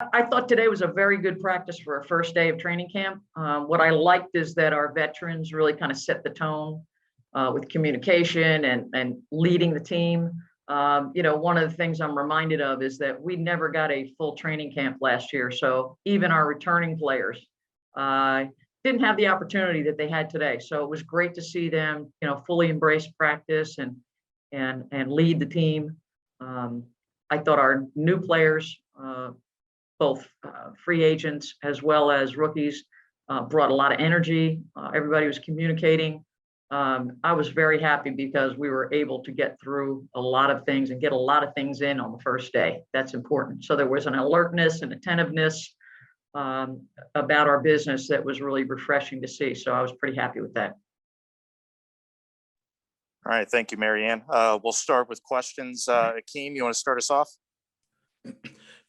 I thought today was a very good practice for a first day of training camp. What I liked is that our veterans really kind of set the tone with communication and leading the team. One of the things I'm reminded of is that we never got a full training camp last year. So even our returning players didn't have the opportunity that they had today. So it was great to see them, fully embrace practice and lead the team. I thought our new players, both free agents as well as rookies, brought a lot of energy. Everybody was communicating. I was very happy because we were able to get through a lot of things and get a lot of things in on the first day. That's important. So there was an alertness and attentiveness about our business that was really refreshing to see. So I was pretty happy with that. All right. Thank you, Marianne. We'll start with questions. Akeem, you want to start us off?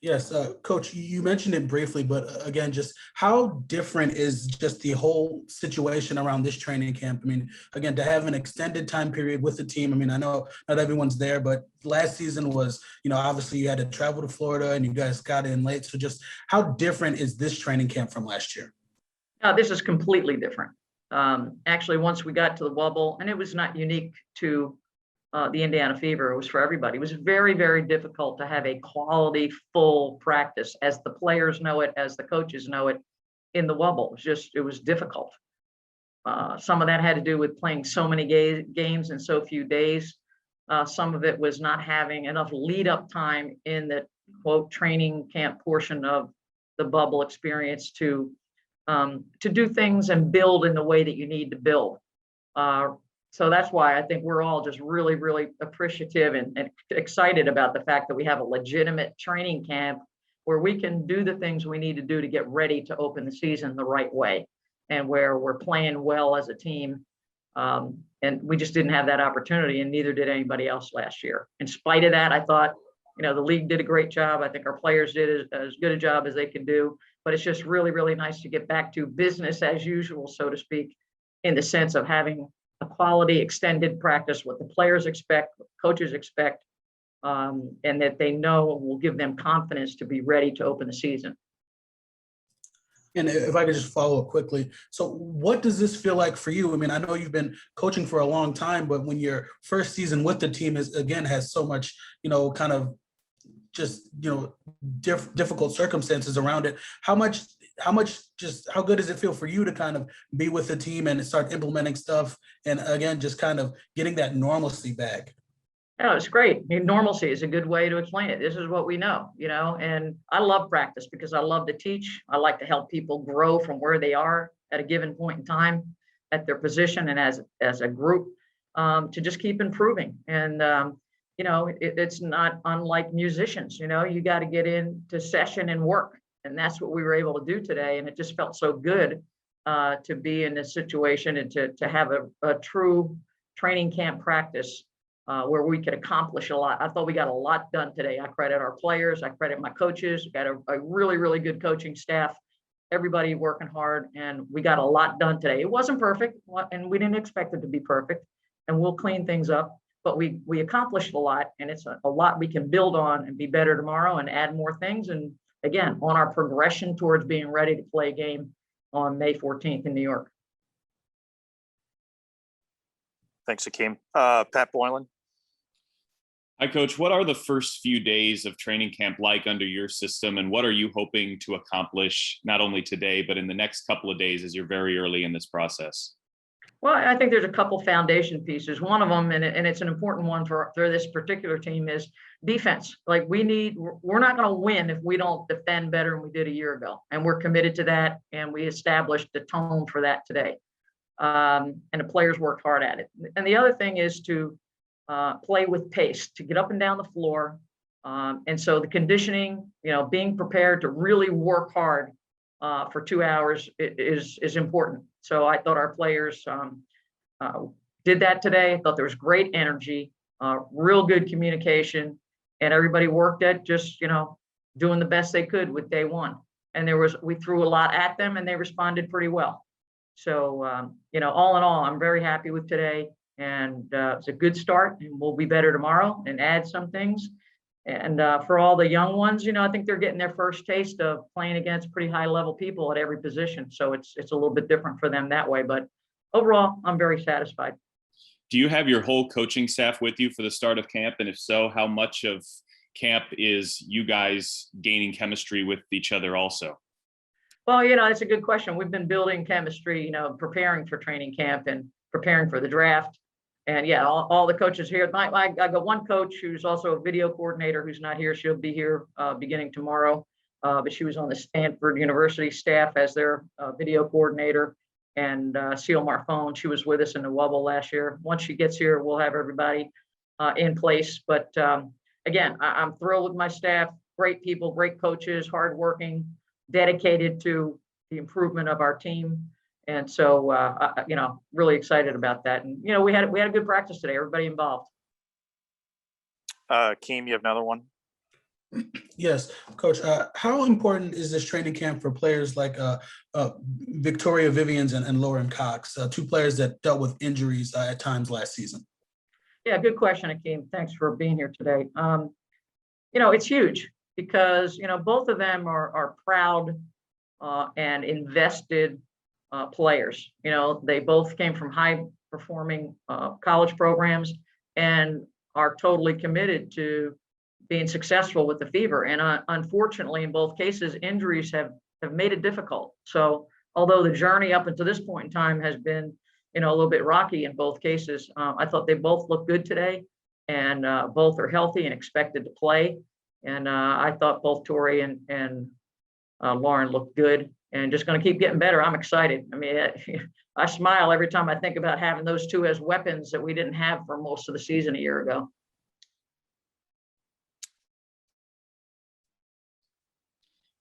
Yes, Coach, you mentioned it briefly, but again, just how different is just the whole situation around this training camp? I mean, again, to have an extended time period with the team. I mean, I know not everyone's there, but last season was, obviously you had to travel to Florida and you guys got in late. So just how different is this training camp from last year? This is completely different. Actually, once we got to the bubble, and it was not unique to the Indiana Fever, it was for everybody. It was very, very difficult to have a quality, full practice as the players know it, as the coaches know it in the bubble. It was difficult. Some of that had to do with playing so many games in so few days. Some of it was not having enough lead up time in the quote training camp portion of the bubble experience to do things and build in the way that you need to build. So that's why I think we're all just really, really appreciative and excited about the fact that we have a legitimate training camp where we can do the things we need to do to get ready to open the season the right way and where we're playing well as a team. And we just didn't have that opportunity, and neither did anybody else last year. In spite of that, I thought, the league did a great job. I think our players did as good a job as they could do, but it's just really, really nice to get back to business as usual, so to speak, in the sense of having a quality extended practice, what the players expect, what coaches expect, and that they know will give them confidence to be ready to open the season. And if I could just follow up quickly. So what does this feel like for you? I mean, I know you've been coaching for a long time, but when your first season with the team has so much, kind of just, difficult circumstances around it. How good does it feel for you to kind of be with the team and start implementing stuff? And again, just kind of getting that normalcy back. Yeah, it's great. I mean, normalcy is a good way to explain it. This is what we know, and I love practice because I love to teach. I like to help people grow from where they are at a given point in time at their position and as a group to just keep improving. And, it's not unlike musicians, you got to get into session and work. And that's what we were able to do today. And it just felt so good to be in this situation and to have a true training camp practice where we could accomplish a lot. I thought we got a lot done today. I credit our players. I credit my coaches. We got a really, really good coaching staff. Everybody working hard, and we got a lot done today. It wasn't perfect, and we didn't expect it to be perfect, and we'll clean things up. But we accomplished a lot, and it's a lot we can build on and be better tomorrow and add more things. And again, on our progression towards being ready to play a game on May 14th in New York. Thanks, Akeem. Pat Boylan. Hi, Coach. What are the first few days of training camp like under your system, and what are you hoping to accomplish not only today, but in the next couple of days as you're very early in this process? Well, I think there's a couple foundation pieces. One of them, and it's an important one for this particular team, is defense. Like we're not going to win if we don't defend better than we did a year ago. And we're committed to that. And we established the tone for that today. And the players worked hard at it. And the other thing is to play with pace, to get up and down the floor. And so the conditioning, being prepared to really work hard for 2 hours is important. So I thought our players did that today. I thought there was great energy, real good communication, and everybody worked at just, doing the best they could with day one. And we threw a lot at them and they responded pretty well. So, all in all, I'm very happy with today, and it's a good start, and we'll be better tomorrow and add some things. And for all the young ones, I think they're getting their first taste of playing against pretty high level people at every position. So it's a little bit different for them that way. But overall, I'm very satisfied. Do you have your whole coaching staff with you for the start of camp? And if so, how much of camp is you guys gaining chemistry with each other also? Well, that's a good question. We've been building chemistry, preparing for training camp and preparing for the draft. And yeah, all the coaches here. I got one coach who's also a video coordinator who's not here. She'll be here beginning tomorrow. But she was on the Stanford University staff as their video coordinator. And Seal Marfone, she was with us in the Wubble last year. Once she gets here, we'll have everybody in place. But again, I'm thrilled with my staff. Great people, great coaches, hardworking, dedicated to the improvement of our team. And so, really excited about that. And, we had a good practice today, everybody involved. Keem, you have another one? Yes, Coach. How important is this training camp for players like Victoria Vivians and Lauren Cox, two players that dealt with injuries at times last season? Yeah, good question, Akeem. Thanks for being here today. It's huge because, both of them are proud and invested players. They both came from high performing college programs and are totally committed to being successful with the Fever. And unfortunately, in both cases, injuries have made it difficult. So although the journey up until this point in time has been, a little bit rocky in both cases, I thought they both looked good today, and both are healthy and expected to play. And I thought both Tori and Lauren looked good and just going to keep getting better. I'm excited. I mean, I smile every time I think about having those two as weapons that we didn't have for most of the season a year ago.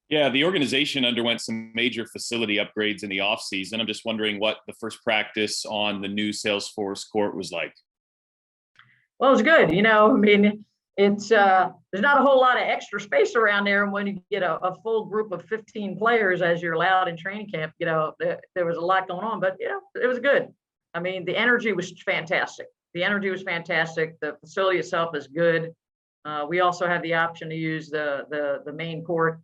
Yeah, the organization underwent some major facility upgrades in the offseason. I'm just wondering what the first practice on the new Salesforce court was like. Well, it was good. It's there's not a whole lot of extra space around there. And when you get a full group of 15 players, as you're allowed in training camp, there was a lot going on, but, it was good. I mean, the energy was fantastic. The facility itself is good. We also have the option to use the main court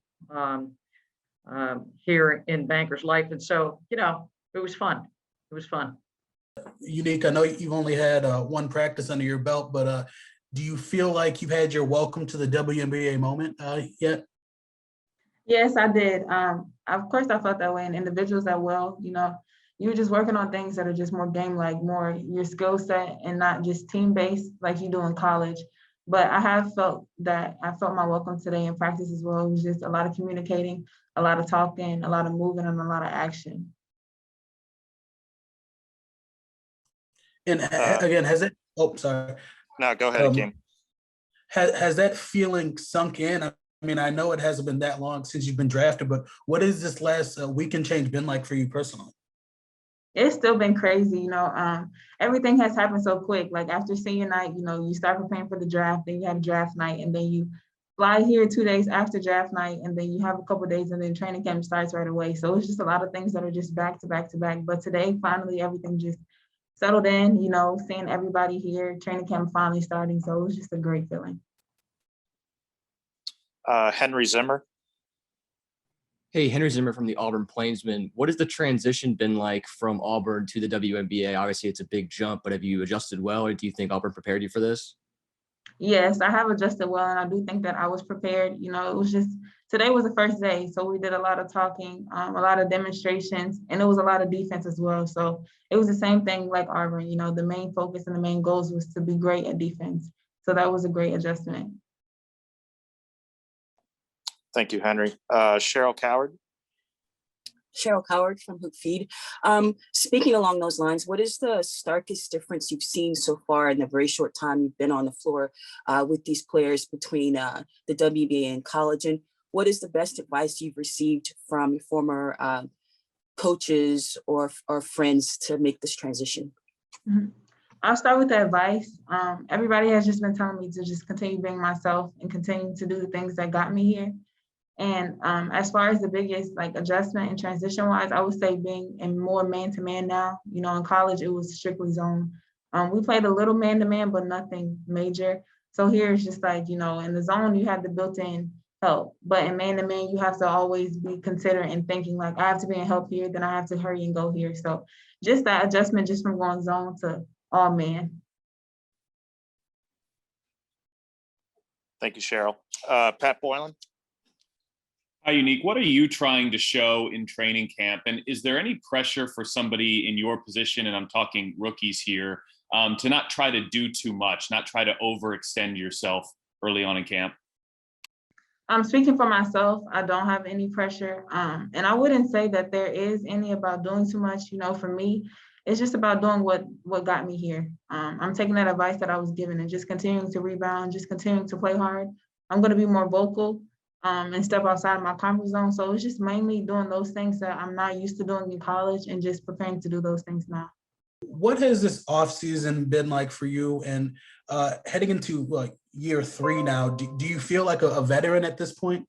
here in Bankers Life. And so, it was fun. Unique, I know you've only had one practice under your belt, but do you feel like you've had your welcome to the WNBA moment yet? Yes, I did. Of course, I felt that way, and individuals that well, you're just working on things that are just more game-like, more your skill set and not just team-based like you do in college. But I have felt my welcome today in practice as well. It was just a lot of communicating, a lot of talking, a lot of moving, and a lot of action. And again, has it? Oh, sorry. No, go ahead, Keem. Has that feeling sunk in? I mean, I know it hasn't been that long since you've been drafted, but what has this last week and change been like for you personally? It's still been crazy, everything has happened so quick. Like after senior night, you start preparing for the draft, then you have draft night, and then you fly here 2 days after draft night, and then you have a couple of days, and then training camp starts right away. So it's just a lot of things that are just back to back to back. But today, finally, everything just settled in, seeing everybody here, training camp finally starting. So it was just a great feeling. Henry Zimmer. Hey, Henry Zimmer from the Auburn Plainsman. What has the transition been like from Auburn to the WNBA? Obviously, it's a big jump, but have you adjusted well, or do you think Auburn prepared you for this? Yes, I have adjusted well, and I do think that I was prepared. It was just, today was the first day, so we did a lot of talking, a lot of demonstrations, and it was a lot of defense as well. So it was the same thing like Auburn. The main focus and the main goals was to be great at defense. So that was a great adjustment. Thank you, Henry. Cheryl Coward. Cheryl Coward from Hoop Feed. Speaking along those lines, what is the starkest difference you've seen so far in the very short time you've been on the floor with these players between the WNBA and college? And what is the best advice you've received from your former coaches or friends to make this transition? Mm-hmm. I'll start with the advice. Everybody has just been telling me to just continue being myself and continue to do the things that got me here. And as far as the biggest adjustment and transition wise, I would say being in more man-to-man now. In college, it was strictly zone. We played a little man-to-man, but nothing major. So here it's just like, you know, in the zone, you have the built-in help, but in man-to-man, you have to always be considering and thinking like, I have to be in help here, then I have to hurry and go here. So just that adjustment just from going zone to all man. Thank you, Cheryl. Pat Boylan. Hi, Unique. What are you trying to show in training camp? And is there any pressure for somebody in your position, and I'm talking rookies here, to not try to do too much, not try to overextend yourself early on in camp? I'm speaking for myself. I don't have any pressure. And I wouldn't say that there is any about doing too much. You know, for me, it's just about doing what got me here. I'm taking that advice that I was given and just continuing to rebound, just continuing to play hard. I'm going to be more vocal and step outside my comfort zone. So it's just mainly doing those things that I'm not used to doing in college and just preparing to do those things now. What has this offseason been like for you? And heading into like year 3 now, do you feel like a veteran at this point?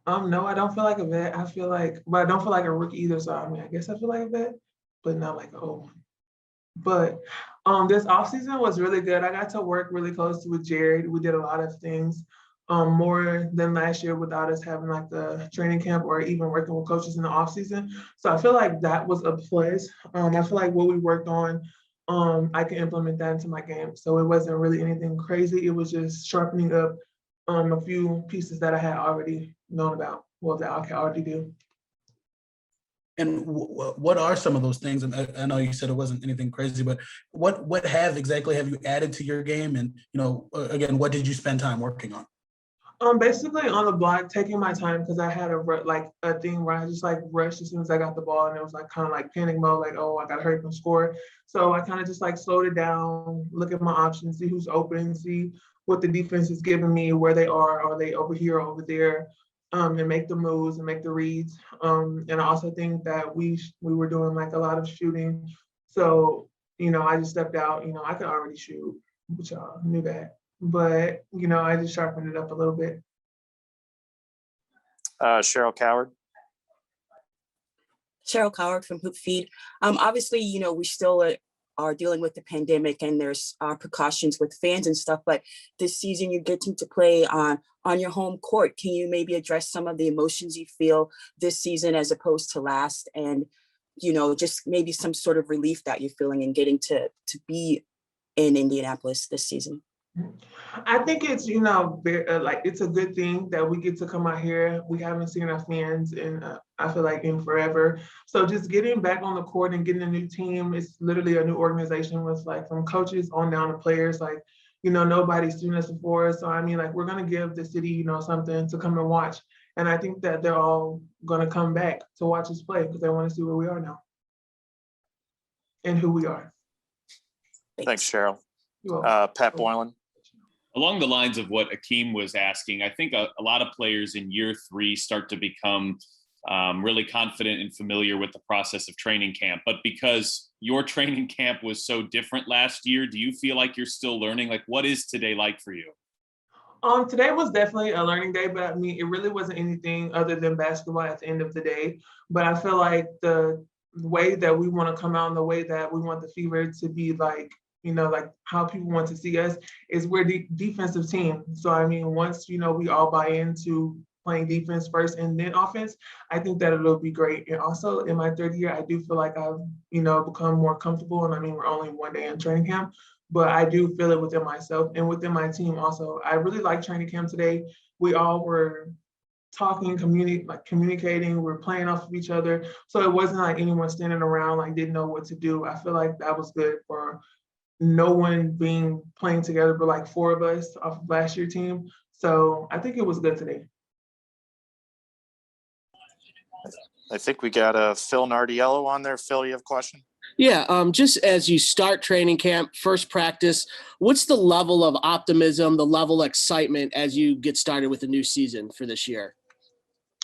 No, I don't feel like a vet. I feel like, but I don't feel like a rookie either. So I mean, I guess I feel like a vet, but not like an old one. But this offseason was really good. I got to work really closely with Jared. We did a lot of things more than last year without us having like the training camp or even working with coaches in the offseason. So I feel like that was a plus. I feel like what we worked on, I can implement that into my game. So it wasn't really anything crazy. It was just sharpening up a few pieces that I had already known about, well, that I can already do. And what are some of those things? And I know you said it wasn't anything crazy, but what exactly have you added to your game? And, you know, again, what did you spend time working on? Basically on the block, taking my time because I had a thing where I just like rushed as soon as I got the ball, and it was like kind of like panic mode, like, oh, I gotta hurry up and score. So I kind of just like slowed it down, look at my options, see who's open, see what the defense is giving me, where they are they over here or over there, and make the moves and make the reads. And I also think that we were doing like a lot of shooting. So, you know, I just stepped out, you know, I could already shoot, which y'all knew that. But, you know, I just sharpened it up a little bit. Cheryl Coward. Cheryl Coward from Hoop Feed. Obviously, you know, we still are dealing with the pandemic, and there's precautions with fans and stuff, but this season you're getting to play on your home court. Can you maybe address some of the emotions you feel this season as opposed to last, and, you know, just maybe some sort of relief that you're feeling in getting to be in Indianapolis this season? I think it's, you know, like it's a good thing that we get to come out here. We haven't seen our fans in, I feel like, in forever. So just getting back on the court and getting a new team, it's literally a new organization with like from coaches on down to players. Like, you know, nobody's seen us before. So I mean, like, we're gonna give the city, you know, something to come and watch. And I think that they're all gonna come back to watch us play because they want to see where we are now and who we are. Thanks, Cheryl. Well, Pat Boylan. Along the lines of what Akeem was asking, I think a lot of players in year 3 start to become really confident and familiar with the process of training camp. But because your training camp was so different last year, do you feel like you're still learning? Like, what is today like for you? Today was definitely a learning day, but I mean, it really wasn't anything other than basketball at the end of the day. But I feel like the way that we want to come out and the way that we want the Fever to be like, you know, like how people want to see us is we're the defensive team. So, I mean, once, you know, we all buy into playing defense first and then offense, I think that it'll be great. And also in my 3rd year, I do feel like I've, you know, become more comfortable. And I mean, we're only one day in training camp, but I do feel it within myself and within my team also. I really like training camp today. We all were talking, communicating, we're playing off of each other. So it wasn't like anyone standing around like didn't know what to do. I feel like that was good for no one being playing together, but like 4 of us off of last year's team. So I think it was good today. I think we got Phil Nardiello on there. Phil, you have a question? Yeah, just as you start training camp, first practice, what's the level of optimism, the level of excitement as you get started with the new season for this year?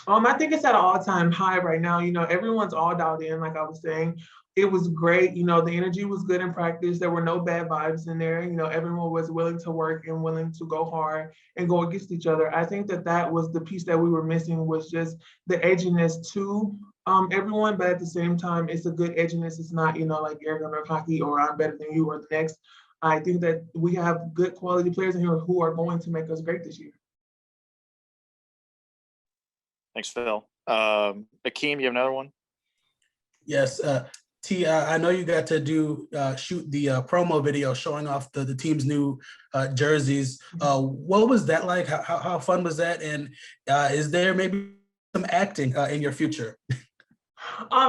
I think it's at an all-time high right now. You know, everyone's all dialed in, like I was saying. It was great. You know, the energy was good in practice. There were no bad vibes in there. You know, everyone was willing to work and willing to go hard and go against each other. I think that was the piece that we were missing, was just the edginess to everyone. But at the same time, it's a good edginess. It's not, you know, like arrogant or cocky or I'm better than you or the next. I think that we have good quality players in here who are going to make us great this year. Thanks, Phil. Akeem, you have another one? Yes, T, I know you got to shoot the promo video showing off the team's new jerseys. What was that like? How fun was that? And is there maybe some acting in your future?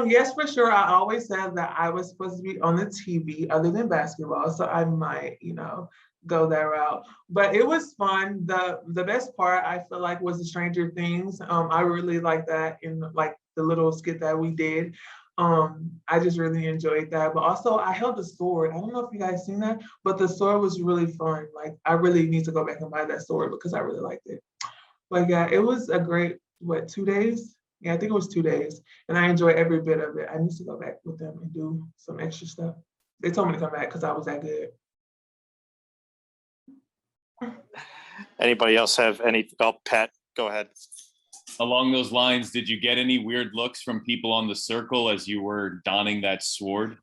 Yes, for sure. I always said that I was supposed to be on the TV other than basketball, so I might, go that route. But it was fun. The best part I feel like was the Stranger Things. I really like that in like the little skit that we did. I just really enjoyed that. But also I held the sword. I don't know if you guys seen that, but the sword was really fun. Like I really need to go back and buy that sword because I really liked it. But yeah, it was a great, 2 days? Yeah, I think it was 2 days. And I enjoyed every bit of it. I need to go back with them and do some extra stuff. They told me to come back because I was that good. Anybody else have any? Oh, Pat, go ahead. Along those lines, did you get any weird looks from people on the circle as you were donning that sword?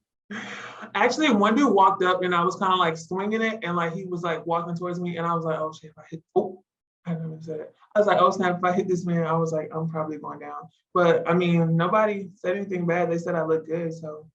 Actually, one dude walked up and I was kind of like swinging it and like he was like walking towards me and I was like, oh shit, if I hit, I never said it. I was like, oh snap, if I hit this man, I was like, I'm probably going down. But I mean, nobody said anything bad. They said I looked good, so.